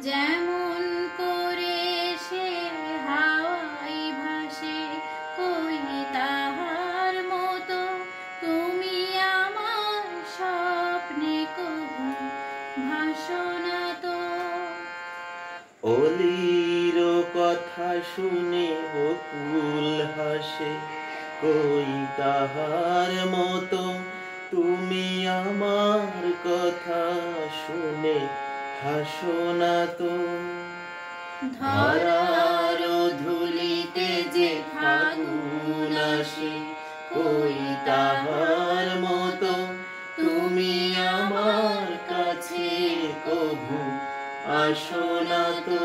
যেমন করে সে হাওয়ায় ভাসে, কই তাহার মতো তুমি আমার স্বপ্নে কবু ভাসো না তো। অলির কথা শুনে বকুল হাসে, কই তাহার মতো তুমি আমার কথা শুনে হাসো না তো। ধরার ধুলিতে যে ফাগুন আসে, কই তাহার মতো তুমি আমার কাছে কভু আসো না তো।